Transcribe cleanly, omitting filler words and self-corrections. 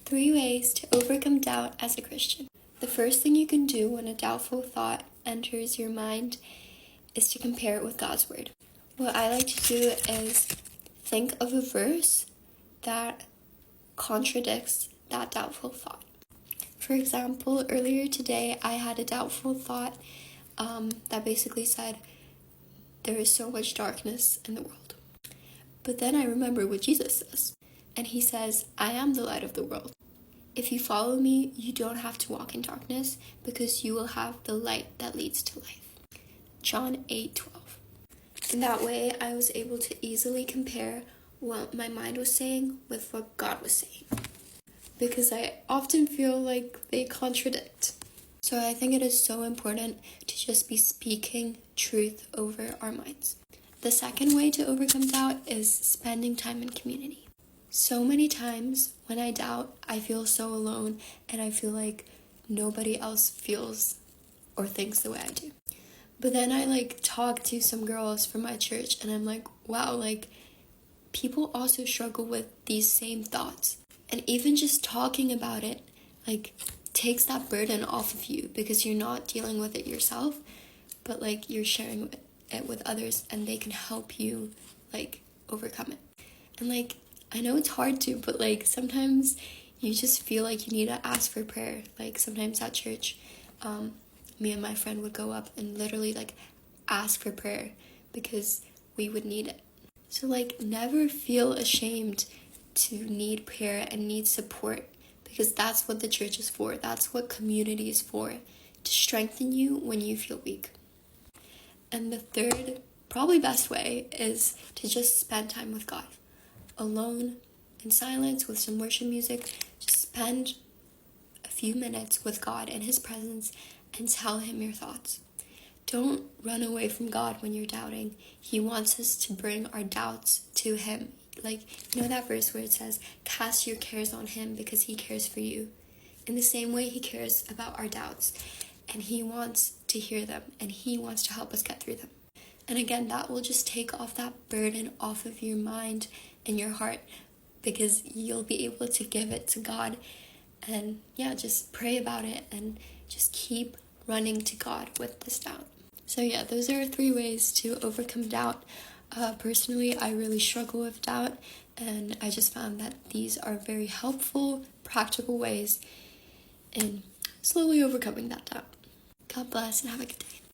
3 ways to overcome doubt as a Christian. The first thing you can do when a doubtful thought enters your mind is to compare it with God's word. What I like to do is think of a verse that contradicts that doubtful thought. For example, earlier today I had a doubtful thought that basically said, there is so much darkness in the world. But then I remember what Jesus says. And he says, I am the light of the world. If you follow me, you don't have to walk in darkness because you will have the light that leads to life. John 8:12. In that way, I was able to easily compare what my mind was saying with what God was saying, because I often feel like they contradict. So I think it is so important to just be speaking truth over our minds. The second way to overcome doubt is spending time in community. So many times when I doubt, I feel so alone and I feel like nobody else feels or thinks the way I do. But then I talk to some girls from my church and I'm like, wow, people also struggle with these same thoughts. And even just talking about it, takes that burden off of you because you're not dealing with it yourself, but you're sharing it with others and they can help you overcome it. And I know it's hard to, but sometimes you just feel like you need to ask for prayer. Sometimes at church, me and my friend would go up and literally ask for prayer because we would need it. So never feel ashamed to need prayer and need support, because that's what the church is for. That's what community is for, to strengthen you when you feel weak. And the third, probably best way, is to just spend time with God. Alone, in silence, with some worship music. Just spend a few minutes with God in His presence and tell Him your thoughts. Don't run away from God when you're doubting. He wants us to bring our doubts to Him. You know that verse where it says, cast your cares on Him because He cares for you. In the same way, He cares about our doubts. And He wants to hear them. And He wants to help us get through them. And again, that will just take off that burden off of your mind and your heart, because you'll be able to give it to God. And just pray about it and just keep running to God with this doubt. So those are 3 ways to overcome doubt. Personally, I really struggle with doubt, and I just found that these are very helpful, practical ways in slowly overcoming that doubt. God bless and have a good day.